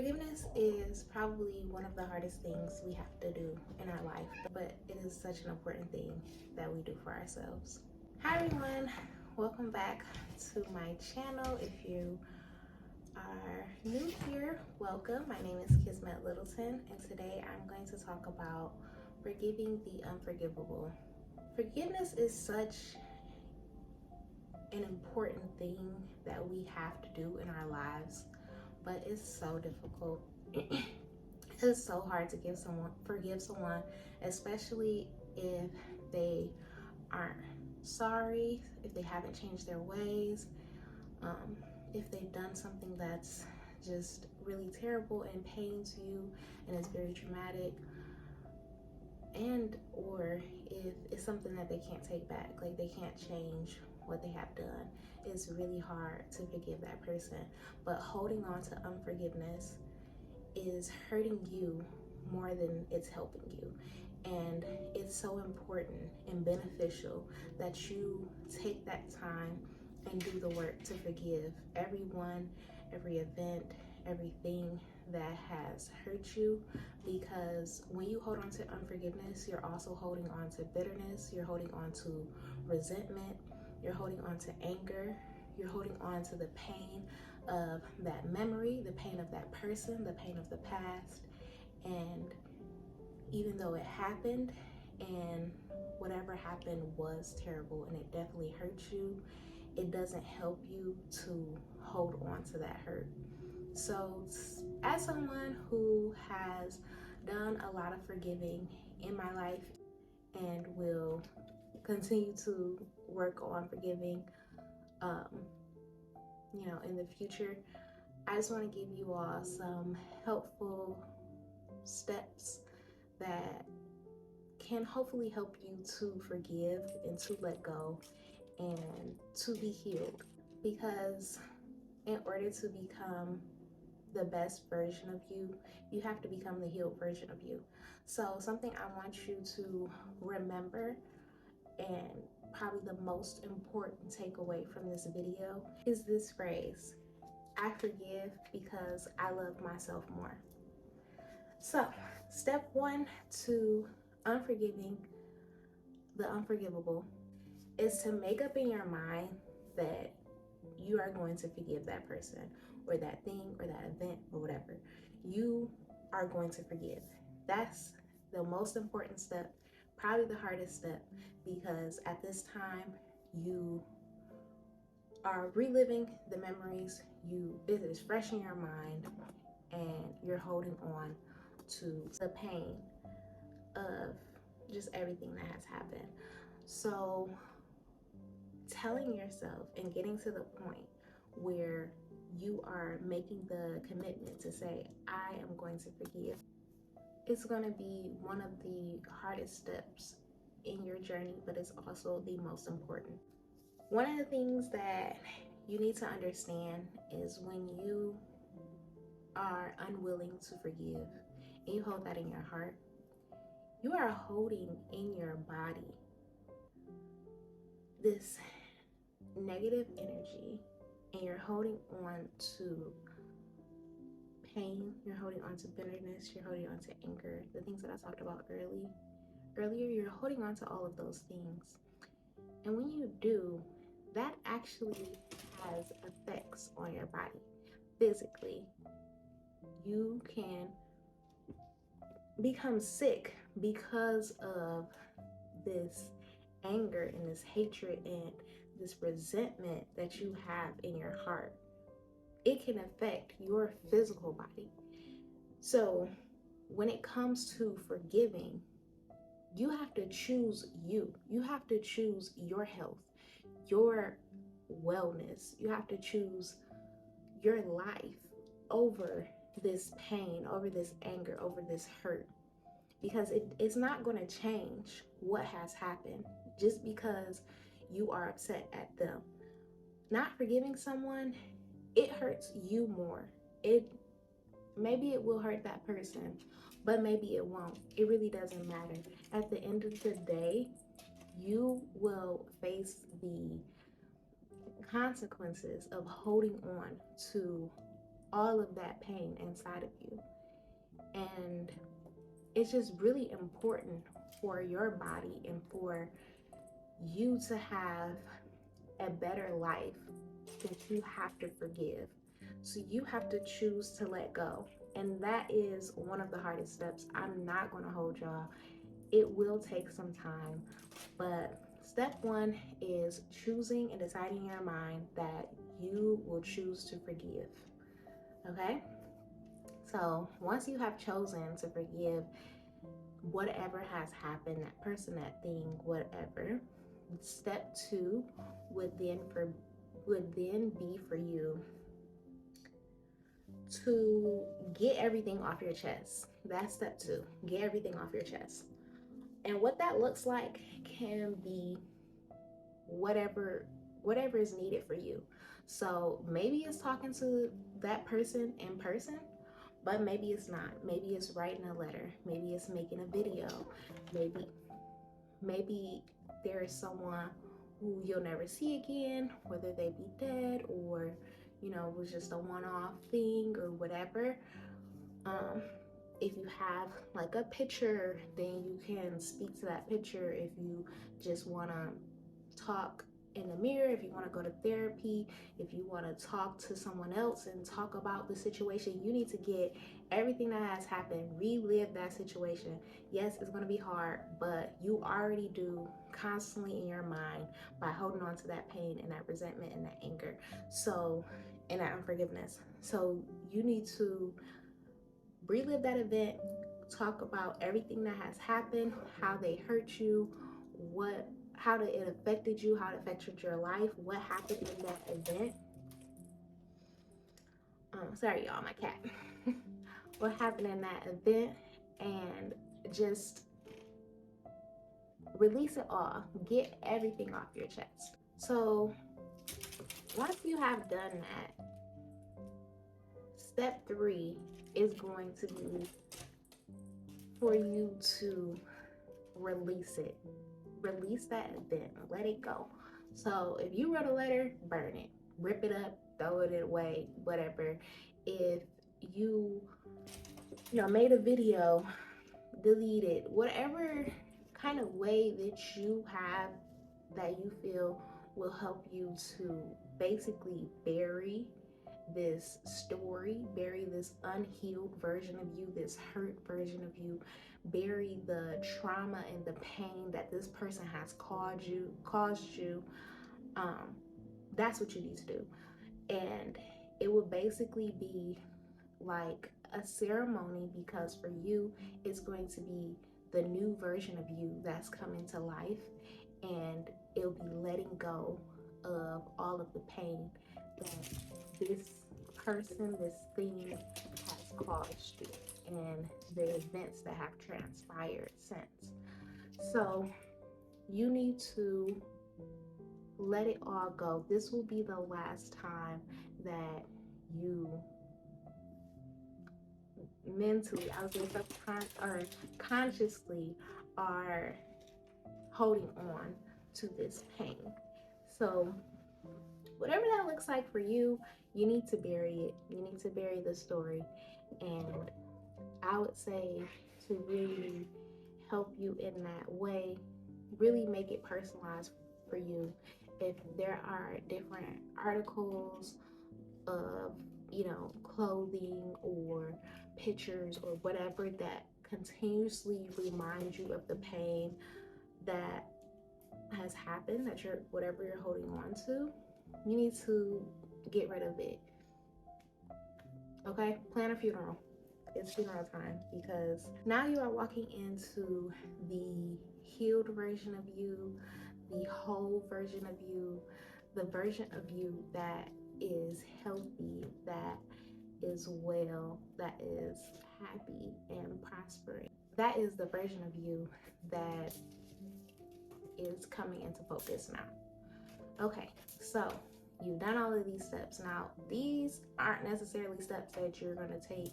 Forgiveness is probably one of the hardest things we have to do in our life, but it is such an important thing that we do for ourselves. Hi everyone, welcome back to my channel. If you are new here, welcome. My name is Kismet Littleton, and today I'm going to talk about forgiving the unforgivable. Forgiveness is such an important thing that we have to do in our lives, but it's so difficult. It's so hard to forgive someone, especially if they aren't sorry, if they haven't changed their ways, if they've done something that's just really terrible and pains you and is very traumatic, and or if it's something that they can't take back, like they can't change what they have done. It's really hard to forgive that person, but holding on to unforgiveness is hurting you more than it's helping you. And it's so important and beneficial that you take that time and do the work to forgive everyone, every event, everything that has hurt you, because when you hold on to unforgiveness, you're also holding on to bitterness, you're holding on to resentment, you're holding on to anger, you're holding on to the pain of that memory, the pain of that person, the pain of the past. And even though it happened and whatever happened was terrible and it definitely hurt you, it doesn't help you to hold on to that hurt. So as someone who has done a lot of forgiving in my life and will continue to work on forgiving in the future, I just want to give you all some helpful steps that can hopefully help you to forgive and to let go and to be healed, because in order to become the best version of you, you have to become the healed version of you. So something I want you to remember, and probably the most important takeaway from this video, is this phrase: I forgive because I love myself more. So step one to unforgiving the unforgivable is to make up in your mind that you are going to forgive that person or that thing or that event or whatever. You are going to forgive. That's the most important step, probably the hardest step, because at this time you are reliving the memories, it is fresh in your mind, and you're holding on to the pain of just everything that has happened. So telling yourself and getting to the point where you are making the commitment to say, I am going to forgive, it's going to be one of the hardest steps in your journey, but it's also the most important. One of the things that you need to understand is when you are unwilling to forgive and you hold that in your heart, you are holding in your body this negative energy, and you're holding on to pain, you're holding on to bitterness, you're holding on to anger, the things that I talked about earlier, you're holding on to all of those things. And when you do, that actually has effects on your body physically. You can become sick because of this anger and this hatred and this resentment that you have in your heart. It can affect your physical body. So when it comes to forgiving, you have to choose you. You have to choose your health, your wellness. You have to choose your life over this pain, over this anger, over this hurt, because it's not going to change what has happened just because you are upset at them. Not forgiving someone, it hurts you more. Maybe it will hurt that person, but maybe it won't. It really doesn't matter. At the end of the day, you will face the consequences of holding on to all of that pain inside of you. And it's just really important for your body and for you to have a better life that you have to forgive. So you have to choose to let go. And that is one of the hardest steps. I'm not going to hold y'all. It will take some time, but step one is choosing and deciding in your mind that you will choose to forgive. Okay? So once you have chosen to forgive whatever has happened, that person, that thing, whatever, step two would then be for you to get everything off your chest. That's step two. Get everything off your chest. And what that looks like can be whatever is needed for you. So maybe it's talking to that person in person, but maybe it's not. Maybe it's writing a letter. Maybe it's making a video. Maybe there is someone who you'll never see again, whether they be dead or, was just a one-off thing or whatever. If you have like a picture, then you can speak to that picture. If you just want to talk in the mirror, if you want to go to therapy, if you want to talk to someone else and talk about the situation, you need to get everything that has happened, relive that situation. Yes, it's going to be hard, but you already do constantly in your mind by holding on to that pain and that resentment and that anger. So, and that unforgiveness. So you need to relive that event, talk about everything that has happened, how they hurt you, how it affected you, how it affected your life, what happened in that event. Sorry, y'all, my cat. What happened in that event, and just release it all. Get everything off your chest. So once you have done that, step three is going to be for you to release it. Release that event, let it go. So if you wrote a letter, burn it, rip it up, throw it away, whatever. If you made a video, delete it. Whatever kind of way that you have that you feel will help you to basically bury this story, bury this unhealed version of you, this hurt version of you, bury the trauma and the pain that this person has caused you. That's what you need to do. And it will basically be like a ceremony, because for you, it's going to be the new version of you that's coming to life, and it'll be letting go of all of the pain that this person, this thing has caused you, and the events that have transpired since. So you need to let it all go. This will be the last time that you mentally, I was going or consciously are holding on to this pain. So whatever that looks like for you, you need to bury it. You need to bury the story. And I would say to really help you in that way, really make it personalized for you. If there are different articles of, clothing or pictures or whatever that continuously remind you of the pain that has happened, that whatever you're holding on to, you need to get rid of it. Okay? Plan a funeral. It's funeral time, because now you are walking into the healed version of you, the whole version of you, the version of you that is healthy, that is well, that is happy and prospering. That is the version of you that is coming into focus now. Okay, so you've done all of these steps. Now, these aren't necessarily steps that you're going to take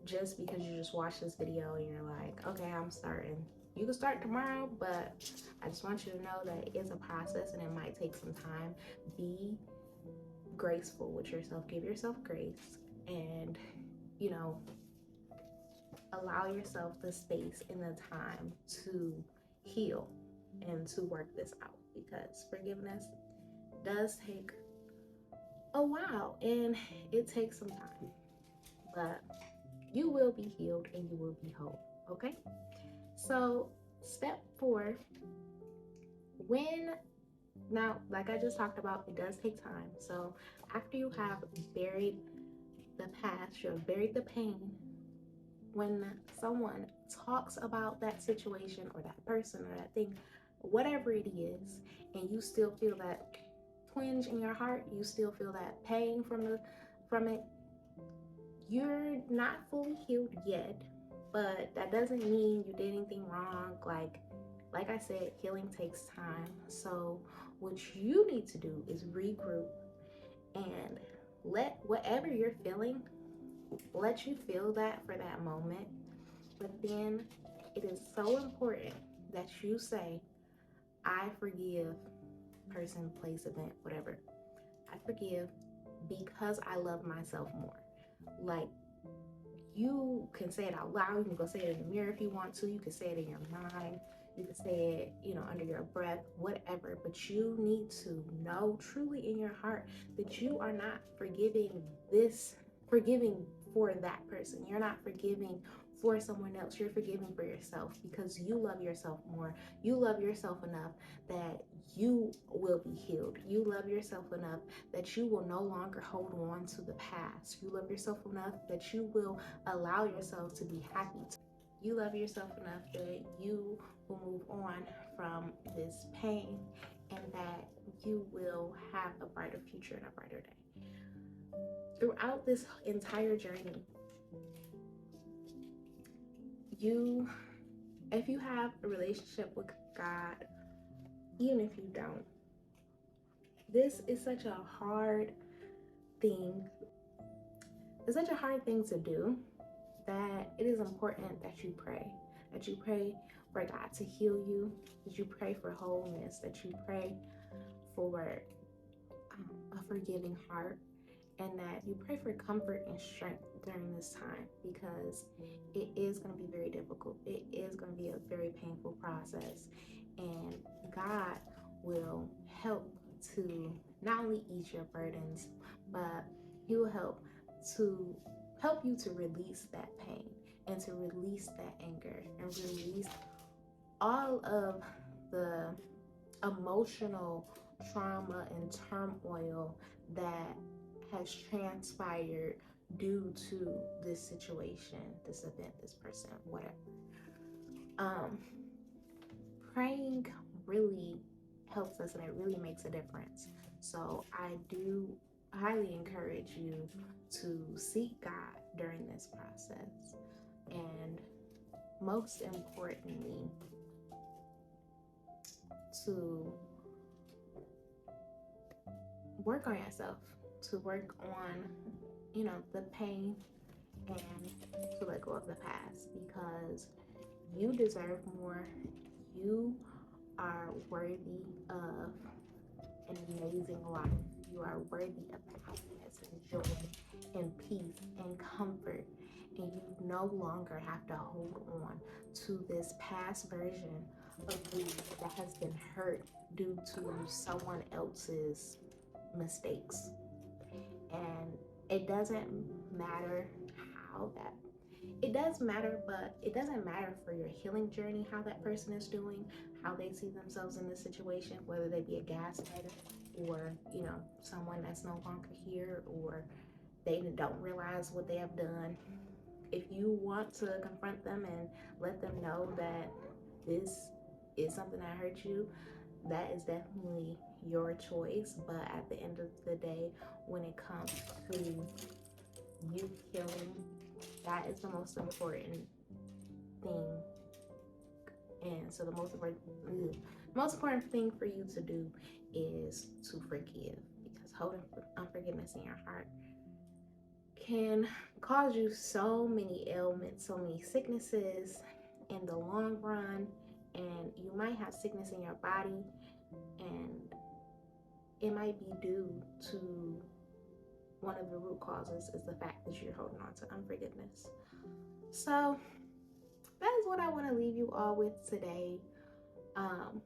just because you just watched this video and you're like, okay, I'm starting. You can start tomorrow, but I just want you to know that it's a process and it might take some time. Be graceful with yourself. Give yourself grace and, you know, allow yourself the space and the time to heal and to work this out, because forgiveness does take a while and it takes some time, but you will be healed and you will be whole. Okay, so step 4, when now, like I just talked about, it does take time. So after you have buried the past, you have buried the pain, when someone talks about that situation or that person or that thing, whatever it is, and you still feel that twinge in your heart, you still feel that pain from it, you're not fully healed yet, but that doesn't mean you did anything wrong. Like I said, healing takes time. So what you need to do is regroup and let whatever you're feeling, let you feel that for that moment. But then it is so important that you say, I forgive person, place, event, whatever. I forgive because I love myself more. Like, you can say it out loud. You can go say it in the mirror if you want to. You can say it in your mind. You can say it, under your breath, whatever. But you need to know truly in your heart that you are not forgiving for that person. You're not forgiving for someone else. You're forgiving for yourself because you love yourself more. You love yourself enough that you will be healed. You love yourself enough that you will no longer hold on to the past. You love yourself enough that you will allow yourself to be happy. You love yourself enough that you will move on from this pain and that you will have a brighter future and a brighter day. Throughout this entire journey, if you have a relationship with God, even if you don't, this is such a hard thing. It's such a hard thing to do that it is important that you pray. That you pray for God to heal you, that you pray for wholeness, that you pray for a forgiving heart, and that you pray for comfort and strength during this time, because it is going to be very difficult. It is going to be a very painful process, and God will help to not only ease your burdens, but He will help you to release that pain and to release that anger and release all of the emotional trauma and turmoil that has transpired due to this situation, this event, this person, whatever. Praying really helps us and it really makes a difference. So I do highly encourage you to seek God during this process, and most importantly, to work on yourself, to work on, the pain, and to let go of the past, because you deserve more. You are worthy of an amazing life. You are worthy of happiness and joy and peace and comfort. And you no longer have to hold on to this past version of you that has been hurt due to someone else's mistakes. And it doesn't matter how that it does matter, but it doesn't matter for your healing journey how that person is doing, how they see themselves in this situation, whether they be a gaslighter or, someone that's no longer here, or they don't realize what they have done. If you want to confront them and let them know that this is something that hurt you, that is definitely your choice. But at the end of the day, when it comes to you healing, that is the most important thing. And so the most important thing for you to do is to forgive, because holding unforgiveness in your heart can cause you so many ailments, so many sicknesses in the long run. And you might have sickness in your body, and it might be due to one of the root causes is the fact that you're holding on to unforgiveness. So that is what I want to leave you all with today. Um,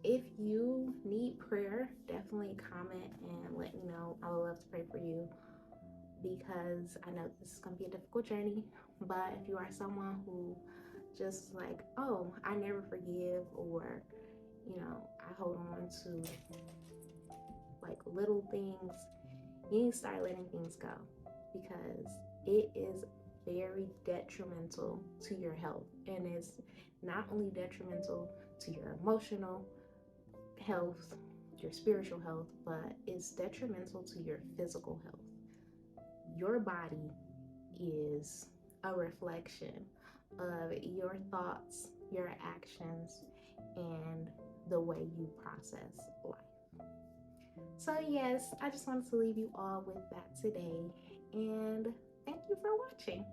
if you need prayer, definitely comment and let me know. I would love to pray for you because I know this is going to be a difficult journey. But if you are someone who just like, oh, I never forgive, or, you know, I hold on to like little things, you need to start letting things go because it is very detrimental to your health. And it's not only detrimental to your emotional health, your spiritual health, but it's detrimental to your physical health. Your body is a reflection of your thoughts, your actions, and the way you process life. So, yes, I just wanted to leave you all with that today. And thank you for watching.